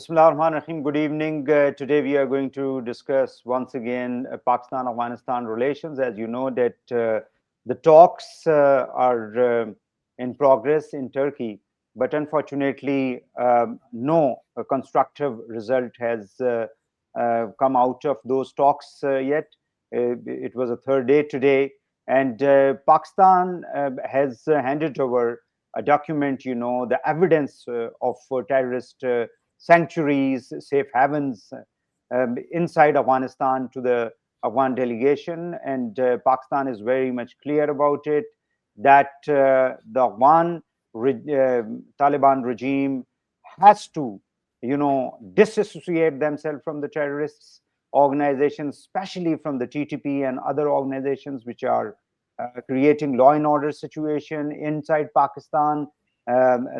Bismillah ar-Rahman ar-Rahim. Good evening. Today we are going to discuss once again Pakistan-Afghanistan relations. As you know that the talks are in progress in Turkey, but unfortunately no constructive result has come out of those talks yet. It was a third day today, and Pakistan has handed over a document, the evidence of terrorist sanctuaries, safe havens inside Afghanistan to the Afghan delegation. And Pakistan is very much clear about it, that the Afghan Taliban regime has to, disassociate themselves from the terrorists organizations, especially from the TTP and other organizations which are creating law and order situation inside Pakistan.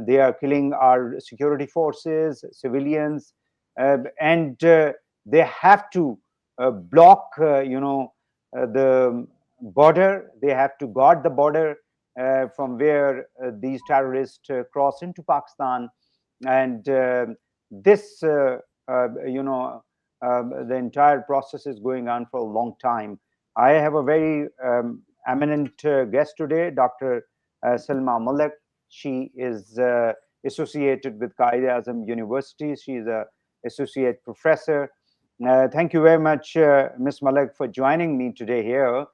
They are killing our security forces, civilians, and they have to block, the border. They have to guard the border from where these terrorists cross into Pakistan, and this, the entire process is going on for a long time. I have a very eminent guest today, Dr. Salma Malik. She is associated with Qaeda-Azam University. She is an associate professor. Thank you very much, Ms. Malik, for joining me today here.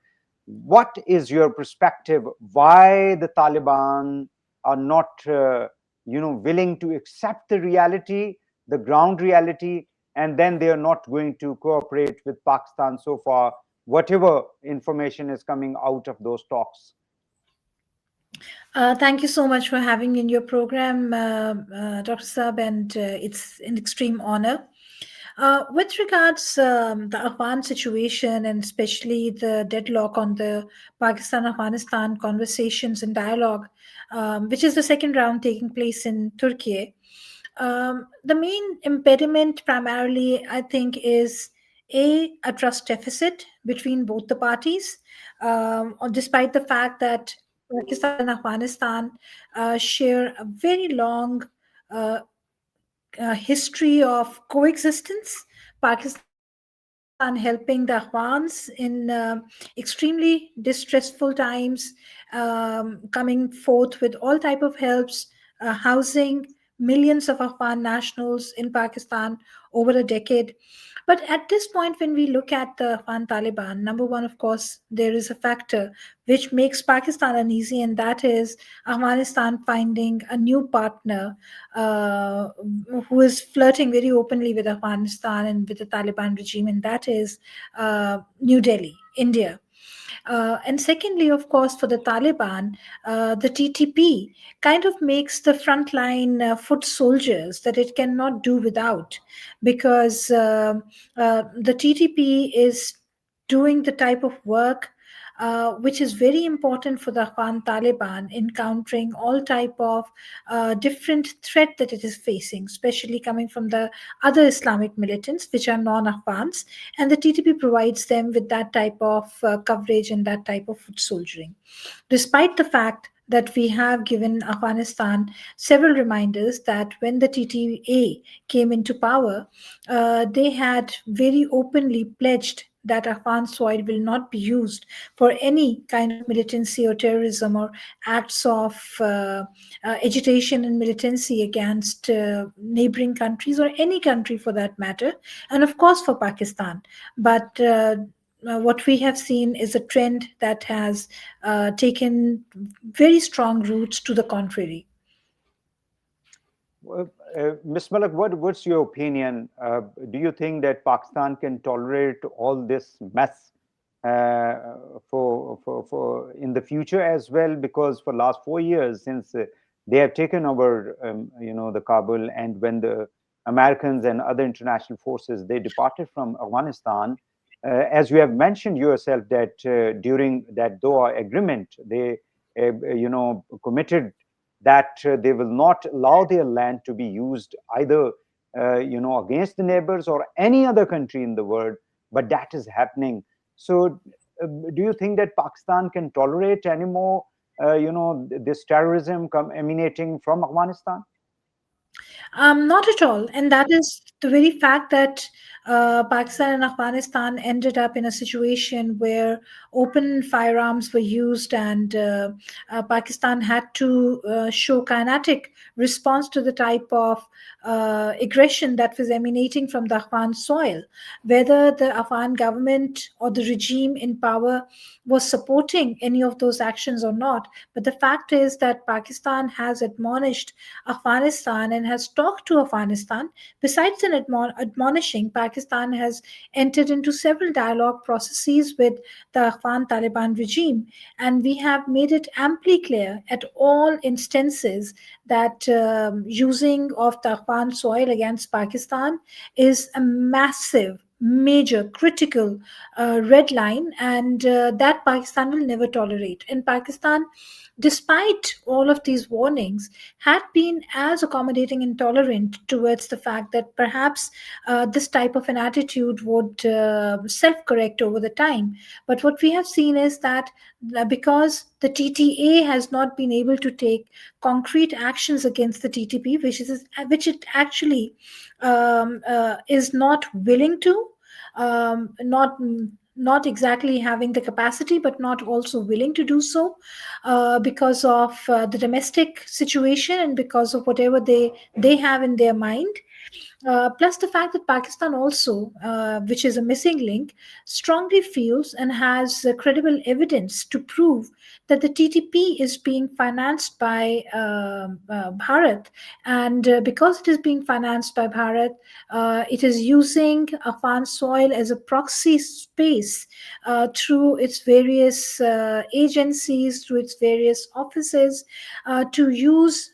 What is your perspective? Why the Taliban are not, willing to accept the reality, the ground reality, and then they are not going to cooperate with Pakistan so far, whatever information is coming out of those talks? Thank you so much for having me in your program, Dr. Saab, and it's an extreme honor. With regards the Afghan situation, and especially the deadlock on the Pakistan-Afghanistan conversations and dialogue, which is the second round taking place in Turkey, the main impediment primarily, I think, is a trust deficit between both the parties, despite the fact that Pakistan and Afghanistan share a very long history of coexistence. Pakistan helping the Afghans in extremely distressful times, coming forth with all type of helps, housing millions of Afghan nationals in Pakistan over a decade. But at this point, when we look at the Afghan Taliban, number one, of course, there is a factor which makes Pakistan uneasy, and that is Afghanistan finding a new partner who is flirting very openly with Afghanistan and with the Taliban regime, and that is New Delhi, India. And secondly, of course, for the Taliban, the TTP kind of makes the frontline foot soldiers that it cannot do without, because the TTP is doing the type of work which is very important for the Afghan Taliban in countering all type of different threat that it is facing, especially coming from the other Islamic militants which are non-Afghans, and the TTP provides them with that type of coverage and that type of foot soldiering. Despite the fact that we have given Afghanistan several reminders that when the TTA came into power, they had very openly pledged that Afghan soil will not be used for any kind of militancy or terrorism or acts of agitation and militancy against neighboring countries or any country for that matter, and of course for Pakistan. But what we have seen is a trend that has taken very strong roots to the contrary. Ms. Malik, what's your opinion? Do you think that Pakistan can tolerate all this mess for in the future as well? Because for last 4 years, since they have taken over, the Kabul, and when the Americans and other international forces, they departed from Afghanistan, as you have mentioned yourself, that during that Doha agreement, they, committed that they will not allow their land to be used either, against the neighbors or any other country in the world. But that is happening. So, do you think that Pakistan can tolerate anymore, this terrorism emanating from Afghanistan? Not at all. And that is the very fact that Pakistan and Afghanistan ended up in a situation where open firearms were used, and Pakistan had to show kinetic response to the type of aggression that was emanating from the Afghan soil. Whether the Afghan government or the regime in power was supporting any of those actions or not, but the fact is that Pakistan has admonished Afghanistan and has talked to Afghanistan. Besides an admonishing, Pakistan has entered into several dialogue processes with the Afghan Taliban regime, and we have made it amply clear at all instances that using of the Afghan soil against Pakistan is a massive, major, critical red line, and that Pakistan will never tolerate. And Pakistan, despite all of these warnings, had been as accommodating and tolerant towards the fact that perhaps this type of an attitude would self correct over the time. But what we have seen is that because the TTA has not been able to take concrete actions against the TTP, which it actually is not willing to, not exactly having the capacity, but not also willing to do so, because of the domestic situation and because of whatever they have in their mind, plus the fact that Pakistan also, which is a missing link, strongly feels and has credible evidence to prove that the TTP is being financed by Bharat. And because it is being financed by Bharat, it is using Afghan soil as a proxy space through its various agencies, through its various offices, to use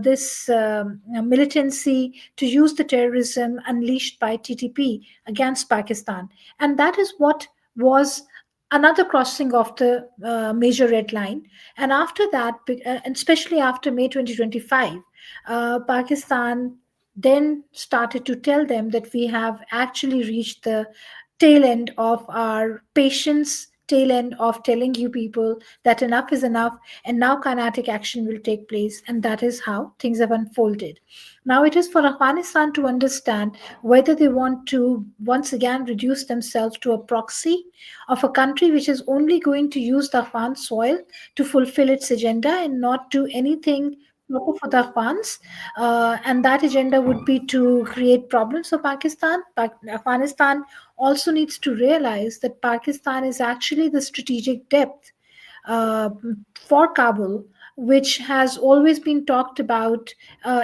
this militancy, to use the terrorism unleashed by TTP against Pakistan. And that is what was another crossing of the major red line. And after that, and especially after May 2025, Pakistan then started to tell them that we have actually reached the tail end of our patience, tail end of telling you people that enough is enough, and now kinetic action will take place. And that is how things have unfolded. Now it is for Afghanistan to understand whether they want to once again reduce themselves to a proxy of a country which is only going to use the Afghan soil to fulfill its agenda and not do anything proper for the Afghans. And that agenda would be to create problems for Pakistan. Afghanistan also needs to realize that Pakistan is actually the strategic depth uh, for Kabul, which has always been talked about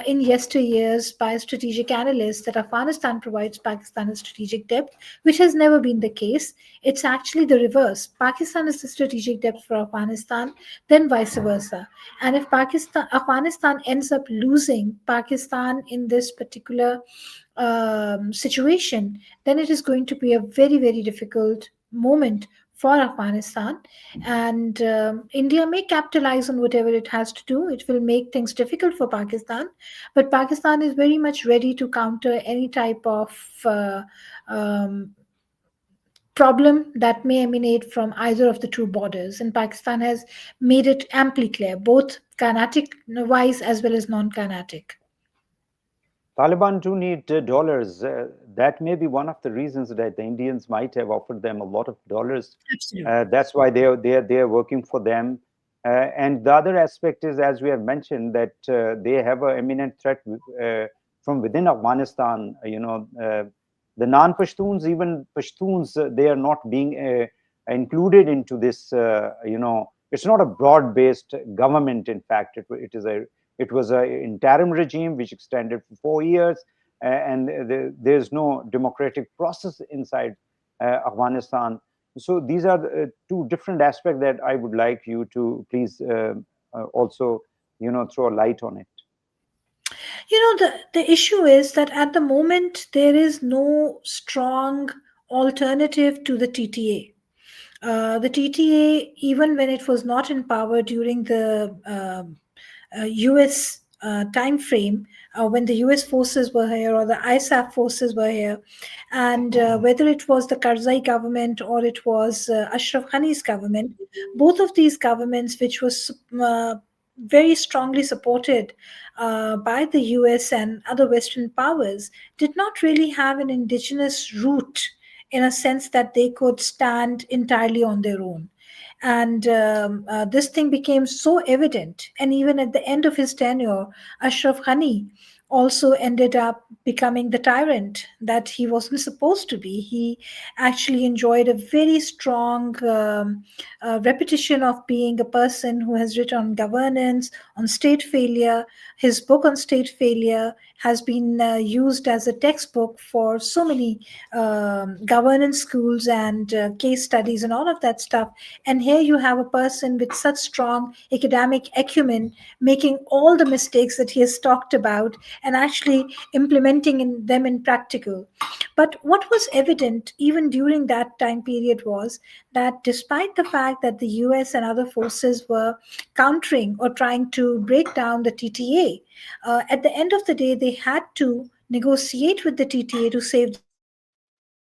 in yesteryears by strategic analysts, that Afghanistan provides Pakistan a strategic depth, which has never been the case. It's actually the reverse. Pakistan is the strategic depth for Afghanistan, then vice versa. And if Afghanistan ends up losing Pakistan in this particular situation, then it is going to be a very, very difficult moment for Afghanistan. And India may capitalize on whatever it has to do. It will make things difficult for Pakistan, but Pakistan is very much ready to counter any type of um, problem that may emanate from either of the two borders. And Pakistan has made it amply clear, both kinetic wise as well as non kinetic. Taliban do need dollars. That may be one of the reasons that the Indians might have offered them a lot of dollars. Absolutely. That's why they are working for them. And the other aspect is, as we have mentioned, that they have an imminent threat from within Afghanistan. The non-Pashtuns, even Pashtuns, they are not being included into this. It's not a broad-based government. In fact, it was an interim regime which extended for 4 years, and there's no democratic process inside Afghanistan. So these are the, two different aspects that I would like you to please also, throw a light on it. The issue is that at the moment there is no strong alternative to the TTA. The TTA, even when it was not in power during the US time frame, when the US forces were here or the ISAF forces were here, and whether it was the Karzai government or it was Ashraf Ghani's government, both of these governments, which was very strongly supported by the US and other Western powers, did not really have an indigenous root in a sense that they could stand entirely on their own. And this thing became so evident. And even at the end of his tenure, Ashraf Ghani also ended up becoming the tyrant that he wasn't supposed to be. He actually enjoyed a very strong repetition of being a person who has written on governance, on state failure. His book on state failure has been used as a textbook for so many governance schools and case studies and all of that stuff. And here you have a person with such strong academic acumen making all the mistakes that he has talked about and actually implementing them in practical. But what was evident even during that time period was that despite the fact that the US and other forces were countering or trying to break down the TTA, at the end of the day, they had to negotiate with the TTA to save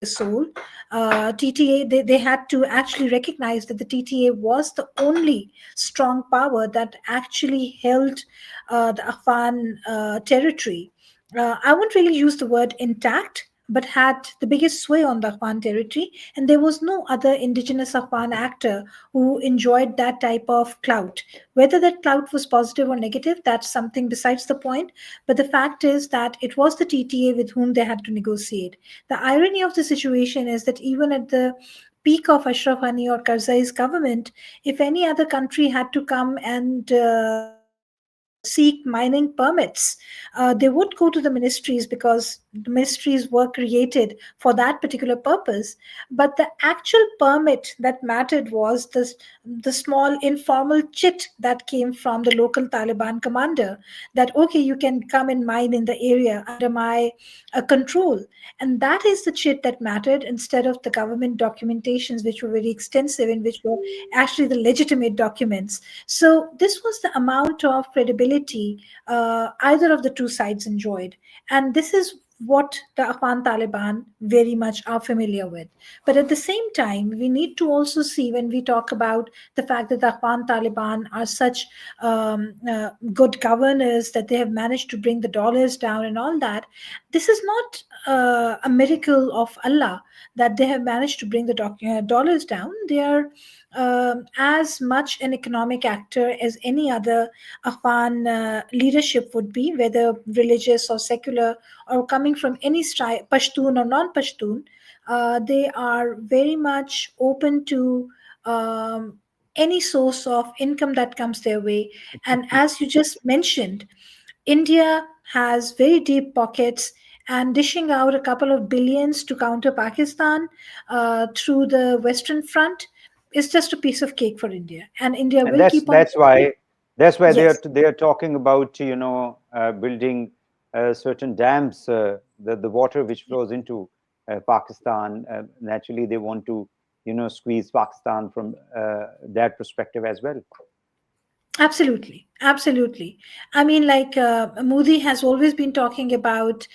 their soul. TTA, they had to actually recognize that the TTA was the only strong power that actually held the Afghan territory. I won't really use the word intact, but had the biggest sway on the Afghan territory. And there was no other indigenous Afghan actor who enjoyed that type of clout. Whether that clout was positive or negative, that's something besides the point. But the fact is that it was the TTA with whom they had to negotiate. The irony of the situation is that even at the peak of Ashraf Ghani or Karzai's government, if any other country had to come and seek mining permits, they would go to the ministries because the ministries were created for that particular purpose. But the actual permit that mattered was the small informal chit that came from the local Taliban commander that, okay, you can come and mine in the area under my control. And that is the chit that mattered instead of the government documentations, which were very extensive and which were actually the legitimate documents. So this was the amount of credibility either of the two sides enjoyed. And this is what the Afghan Taliban very much are familiar with. But at the same time, we need to also see when we talk about the fact that the Afghan Taliban are such good governors that they have managed to bring the dollars down and all that. This is not a miracle of Allah that they have managed to bring the dollars down. They are as much an economic actor as any other Afghan leadership would be, whether religious or secular or coming from any Pashtun or non Pashtun. They are very much open to any source of income that comes their way. And as you just mentioned, India has very deep pockets, and dishing out a couple of billions to counter Pakistan through the Western Front is just a piece of cake for India. And India And will that's keep on. that's why that's why Yes, they are talking about building certain dams, the water which flows into Pakistan. Naturally, they want to squeeze Pakistan from that perspective as well. absolutely. Absolutely. I mean, like Modi has always been talking about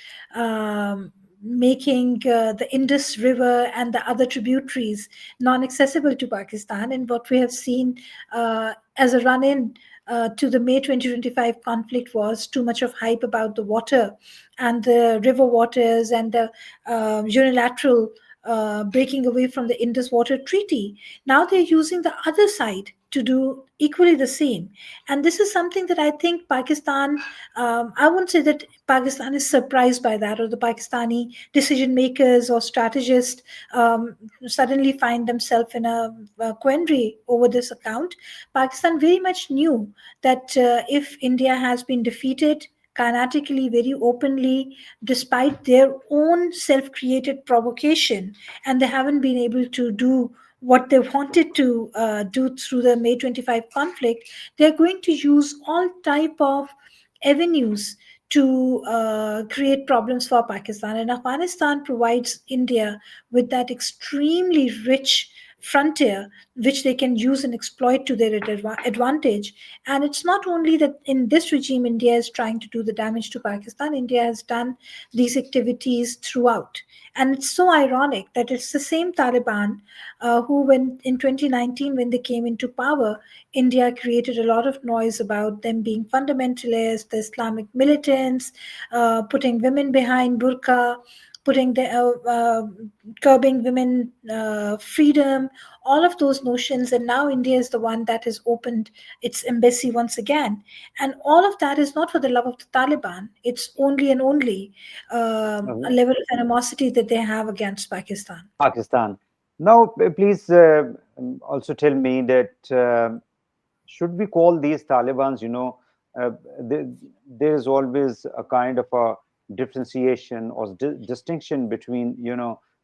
making the Indus River and the other tributaries non accessible to Pakistan. And what we have seen as a run in to the May 2025 conflict was too much of hype about the water and the river waters and the unilateral breaking away from the Indus Water Treaty. Now they're using the other side to do equally the same. And this is something that I think Pakistan, I won't say that Pakistan is surprised by that or the Pakistani decision makers or strategists suddenly find themselves in a quandary over this account. Pakistan very much knew that if India has been defeated kinetically, very openly, despite their own self created provocation, and they haven't been able to do what they wanted to do through the May 25 conflict, they're going to use all type of avenues to create problems for Pakistan. And Afghanistan provides India with that extremely rich frontier which they can use and exploit to their advantage. And it's not only that in this regime India is trying to do the damage to Pakistan. India has done these activities throughout. And it's so ironic that it's the same Taliban who, when in 2019, when they came into power, India created a lot of noise about them being fundamentalists, the Islamic militants, putting women behind burqa, putting the curbing women freedom, all of those notions. And now India is the one that has opened its embassy once again. And all of that is not for the love of the Taliban. It's only and only a level of animosity that they have against Pakistan. Pakistan. Now, please also tell me that should we call these Talibans, uh, there, there is always a kind of a differentiation or distinction between,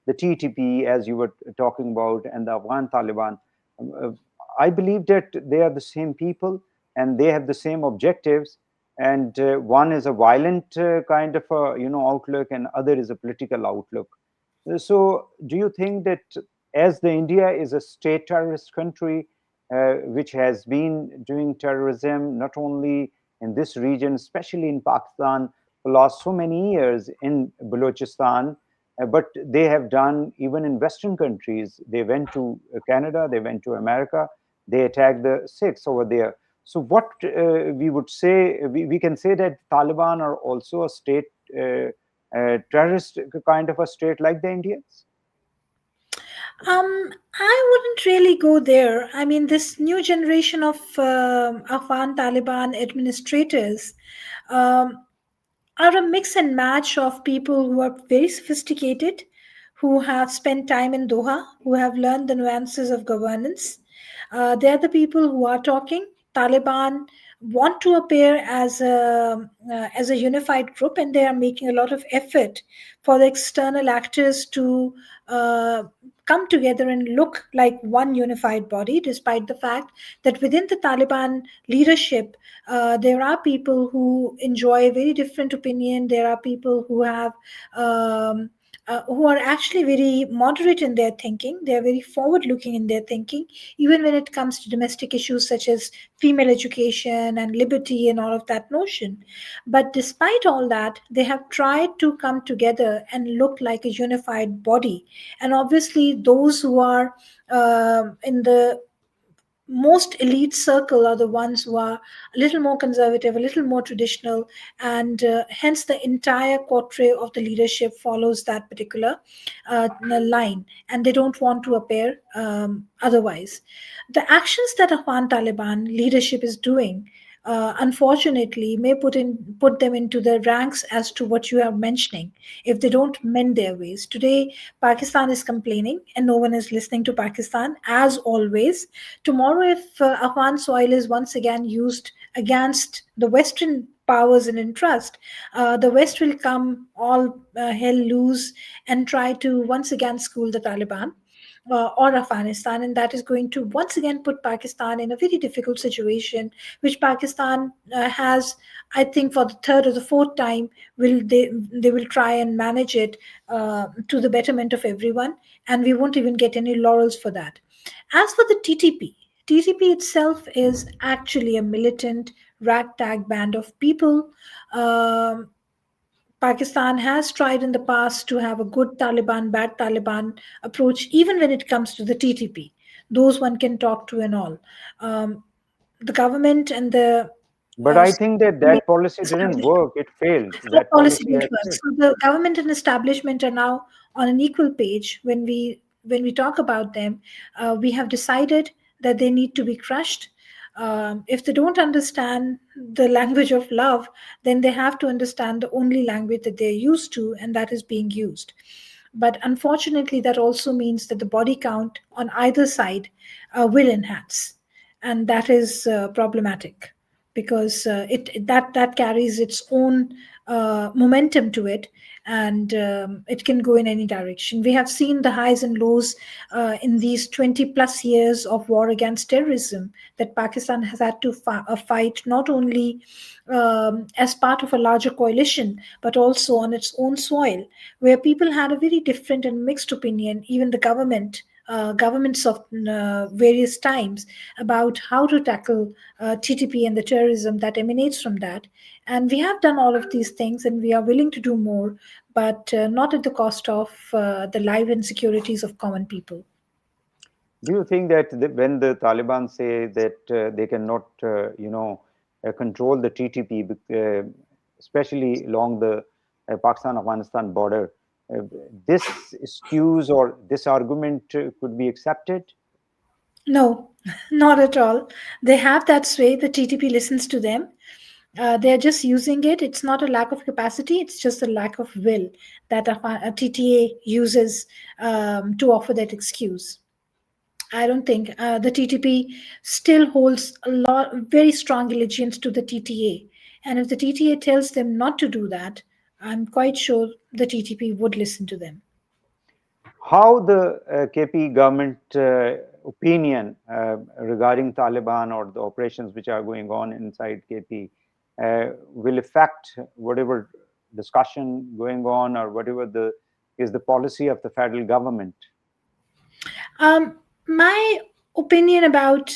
the TTP, as you were talking about, and the Afghan Taliban. I believe that they are the same people and they have the same objectives. And one is a violent kind of a, outlook, and other is a political outlook. So, do you think that as the India is a state terrorist country, which has been doing terrorism not only in this region, especially in Pakistan, for last so many years in Balochistan, but they have done even in Western countries. They went to Canada, they went to America, they attacked the Sikhs over there. So, what we would say, we can say that Taliban are also a state. Terrorist kind of a state like the Indians? I wouldn't really go there. I mean, this new generation of Afghan Taliban administrators um, are a mix and match of people who are very sophisticated, who have spent time in Doha, who have learned the nuances of governance. They're the people who are talking. Taliban want to appear as a unified group, and they are making a lot of effort for the external actors to come together and look like one unified body, despite the fact that within the Taliban leadership, there are people who enjoy a very different opinion. There are people who are actually very moderate in their thinking. They are very forward looking in their thinking, even when it comes to domestic issues such as female education and liberty and all of that notion. But despite all that, they have tried to come together and look like a unified body. And obviously, those who are in the most elite circle are the ones who are a little more conservative, a little more traditional, and hence the entire quartile of the leadership follows that particular line, and they don't want to appear otherwise. The actions that Afghan Taliban leadership is doing, unfortunately, may put them into the ranks as to what you are mentioning if they don't mend their ways. Today, Pakistan is complaining, and no one is listening to Pakistan as always. Tomorrow, if Afghan soil is once again used against the Western powers and interest, the West will come all hell loose and try to once again school the Taliban or Afghanistan, and that is going to once again put Pakistan in a very difficult situation, which Pakistan has, I think, for the third or the fourth time, will they will try and manage it to the betterment of everyone, and we won't even get any laurels for that. As for the TTP, TTP itself is actually a militant ragtag band of people. Um, Pakistan has tried in the past to have a good Taliban, bad Taliban approach, even when it comes to the TTP. Those one can talk to and all. Um, the government and the But uh, I think that that policy didn't work. It failed. that That policy policy didn't has work. failed. So the government and establishment are now on an equal page. When we talk about them, we have decided that they need to be crushed. If they don't understand the language of love, then they have to understand the only language that they're used to, and that is being used. But unfortunately, that also means that the body count on either side will enhance, and that is problematic because that carries its own momentum to it, and it can go in any direction. We have seen the highs and lows in these 20 plus years of war against terrorism that Pakistan has had to fight, not only as part of a larger coalition, but also on its own soil, where people had a very different and mixed opinion. Even the government governments of various times about how to tackle TTP and the terrorism that emanates from that. And we have done all of these things, and we are willing to do more, but not at the cost of the life and securities of common people. Do you think that when the Taliban say that they cannot, control the TTP, especially along the Pakistan-Afghanistan border, uh, this excuse or this argument could be accepted? No, not at all. They have that sway. The TTP listens to them. They're just using it. It's not a lack of capacity, it's just a lack of will that a TTA uses to offer that excuse. I don't think the TTP still holds a lot, very strong allegiance to the TTA. And if the TTA tells them not to do that, I'm quite sure the TTP would listen to them. How the KP government opinion regarding Taliban or the operations which are going on inside KP will affect whatever discussion going on or whatever the is the policy of the federal government? My opinion about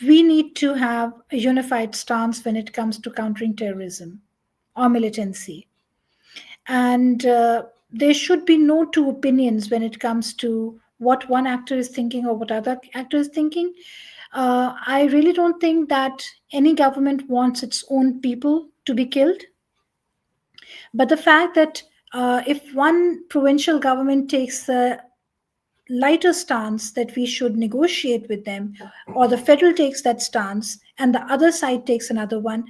we need to have a unified stance when it comes to countering terrorism or militancy. And there should be no two opinions when it comes to what one actor is thinking or what other actor is thinking. I really don't think that any government wants its own people to be killed. But the fact that if one provincial government takes the lighter stance that we should negotiate with them, or the federal takes that stance and the other side takes another one,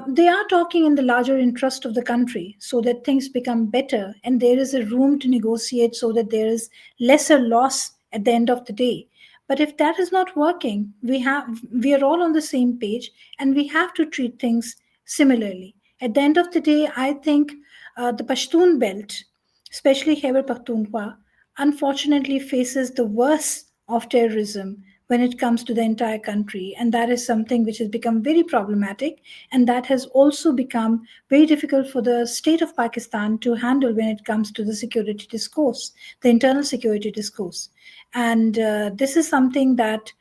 they are talking in the larger interest of the country so that things become better and there is a room to negotiate so that there is lesser loss at the end of the day. But if that is not working, we are all on the same page and we have to treat things similarly. At the end of the day, I think the Pashtun belt, especially Khyber Pakhtunkhwa, unfortunately faces the worst of terrorism when it comes to the entire country. And that is something which has become very problematic. And that has also become very difficult for the state of Pakistan to handle when it comes to the security discourse, the internal security discourse. And this is something that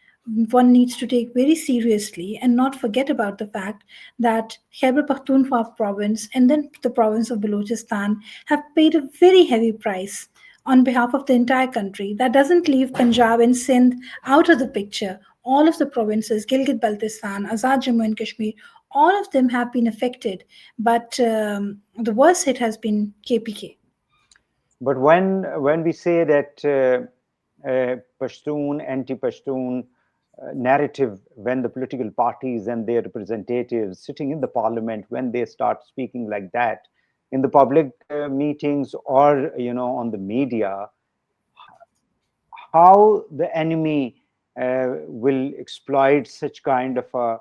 one needs to take very seriously and not forget about the fact that Khyber Pakhtunkhwa province and then the province of Balochistan have paid a very heavy price on behalf of the entire country. That doesn't leave Punjab and Sindh out of the picture. All of the provinces, Gilgit Baltistan, Azad Jammu and Kashmir, all of them have been affected. But the worst hit has been KPK. But when we say that Pashtun, anti-Pashtun narrative, when the political parties and their representatives sitting in the parliament, when they start speaking like that in the public meetings or on the media, how the enemy will exploit such kind of a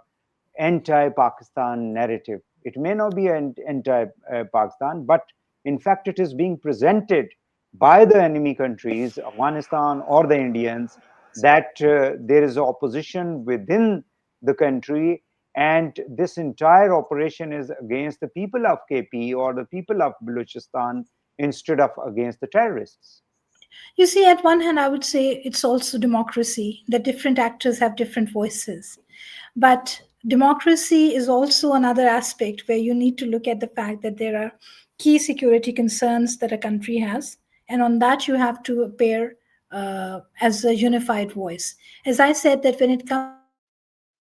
anti-Pakistan narrative. It may not be anti-Pakistan, but in fact, it is being presented by the enemy countries, Afghanistan or the Indians, that there is opposition within the country, and this entire operation is against the people of KP or the people of Balochistan instead of against the terrorists. You see, at one hand, I would say it's also democracy, that different actors have different voices. But democracy is also another aspect where you need to look at the fact that there are key security concerns that a country has. And on that, you have to appear as a unified voice. As I said, that when it comes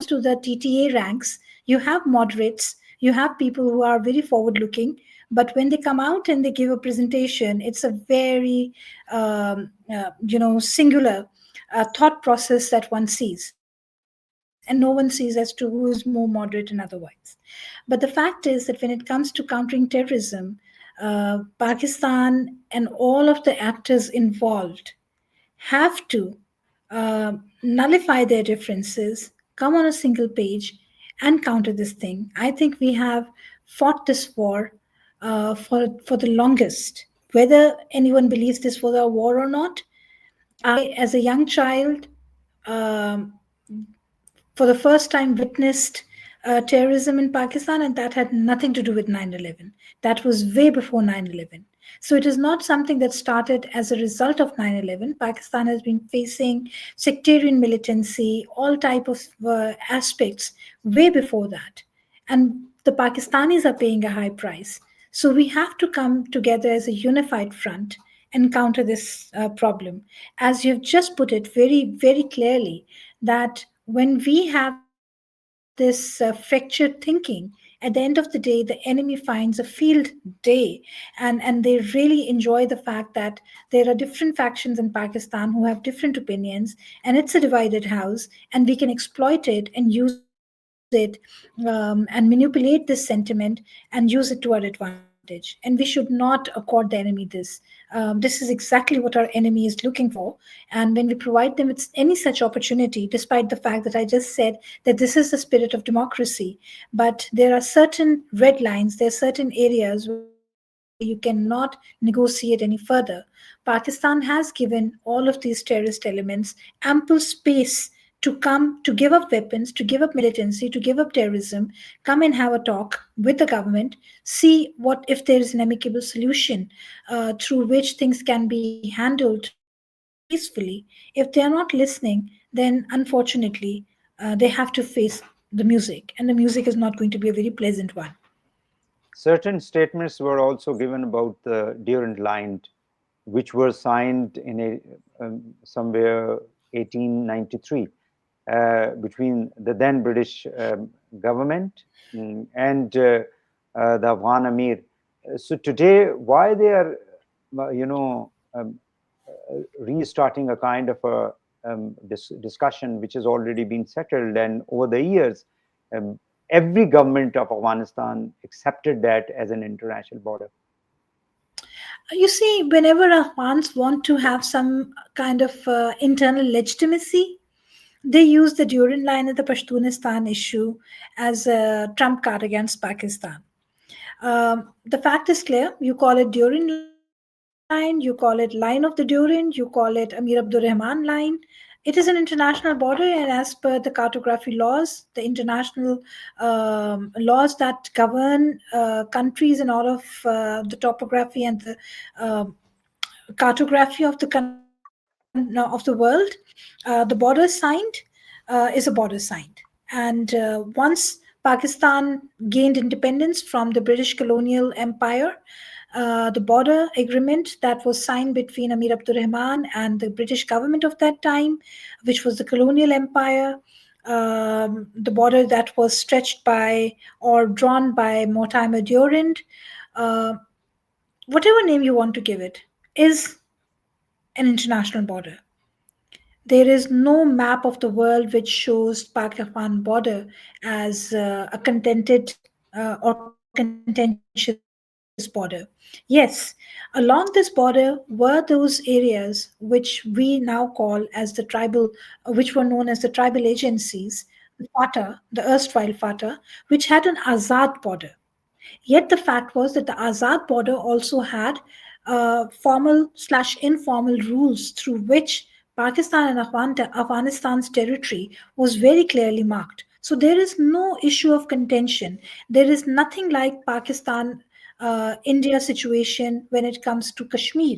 to the TTA ranks, you have moderates, you have people who are very forward looking, but when they come out and they give a presentation, it's a very singular thought process that one sees, and no one sees as to who is more moderate and otherwise. But the fact is that when it comes to countering terrorism, Pakistan and all of the actors involved have to nullify their differences, come on a single page, and counter this thing. I think we have fought this war for the longest. Whether anyone believes this was a war or not, I, as a young child, um, for the first time witnessed terrorism in Pakistan, and that had nothing to do with 9/11. That was way before 9/11. So it is not something that started as a result of 9/11. Pakistan has been facing sectarian militancy, all type of aspects way before that. And the Pakistanis are paying a high price. So we have to come together as a unified front and counter this problem. As you've just put it very, very clearly, that when we have this fractured thinking, at the end of the day, the enemy finds a field day, and they really enjoy the fact that there are different factions in Pakistan who have different opinions, and it's a divided house, and we can exploit it and use it and manipulate this sentiment and use it to our advantage. And we should not accord the enemy this. This is exactly what our enemy is looking for. And when we provide them with any such opportunity, despite the fact that I just said that this is the spirit of democracy, but there are certain red lines, there are certain areas where you cannot negotiate any further. Pakistan has given all of these terrorist elements ample space to come, to give up weapons, to give up militancy, to give up terrorism, come and have a talk with the government, see what if there is an amicable solution through which things can be handled peacefully. If they are not listening, then unfortunately, they have to face the music, and the music is not going to be a very pleasant one. Certain statements were also given about the Durand Line, which were signed in somewhere 1893 between the then British government and the Afghan Amir. So today, why they are, you know, restarting a kind of a discussion which has already been settled, and over the years, um, every government of Afghanistan accepted that as an international border. You see, whenever Afghans want to have some kind of internal legitimacy, they use the Durand Line and the Pashtunistan issue as a trump card against Pakistan. The fact is clear. You call it Durand Line, you call it Line of the Durand, you call it Amir Abdur Rahman Line. It is an international border, and as per the cartography laws, the international laws that govern countries and all of the topography and the um cartography of of the world, the border signed is a border signed. And once Pakistan gained independence from the British colonial empire, the border agreement that was signed between Amir Abdur Rahman and the British government of that time, which was the colonial empire, the border that was stretched by or drawn by Mortimer Durand, uh, whatever name you want to give it, is an international border. There is no map of the world which shows Pakistan border as a contented or contentious border. Yes, along this border were those areas which we now call as the tribal, which were known as the tribal agencies, the FATA, the erstwhile FATA, which had an Azad border. Yet the fact was that the Azad border also had formal/informal rules through which Pakistan and Afghanistan's territory was very clearly marked. So there is no issue of contention. There is nothing like Pakistan India situation when it comes to Kashmir,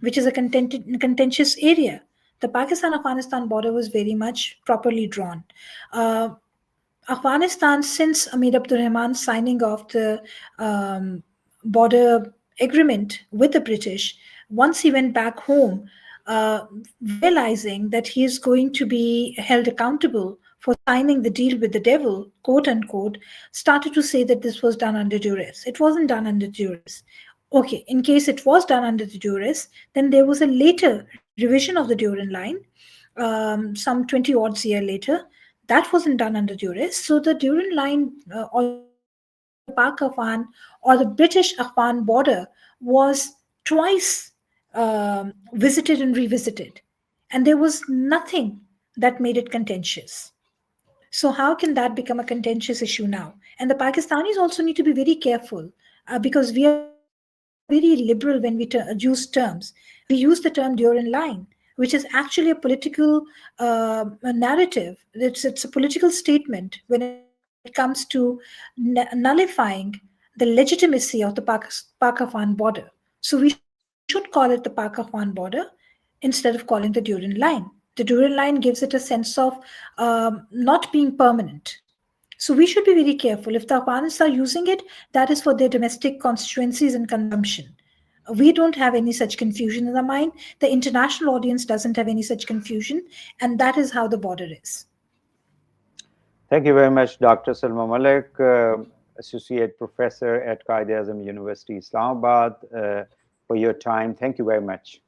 which is a contentious area. The Pakistan Afghanistan border was very much properly drawn. Uh, Afghanistan, since Amir Abdur Rahman signing off the border agreement with the British, once he went back home, uh, realizing that he is going to be held accountable for signing the deal with the devil, quote unquote, started to say that this was done under duress. It wasn't done under duress. Okay, in case it was done under the duress, then there was a later revision of the Durand line, some 20 odds year later, that wasn't done under duress. So the Durand line or the Pak Afghan or the British Afghan border was twice visited and revisited. And there was nothing that made it contentious. So how can that become a contentious issue now? And the Pakistanis also need to be very careful because we are very liberal when we use terms. We use the term Durand line, which is actually a political narrative. It's a political statement when it comes to nullifying the legitimacy of the Pak-Afghan border. So we should call it the Pak-Afghan border instead of calling the Durand line. The Durand line gives it a sense of not being permanent. So we should be very careful. If the Afghans are using it, that is for their domestic constituencies and consumption. We don't have any such confusion in our mind. The international audience doesn't have any such confusion, and that is how the border is. Thank you very much, Dr. Salma Malik, Associate Professor at Qaeda Azam University, Islamabad, for your time. Thank you very much.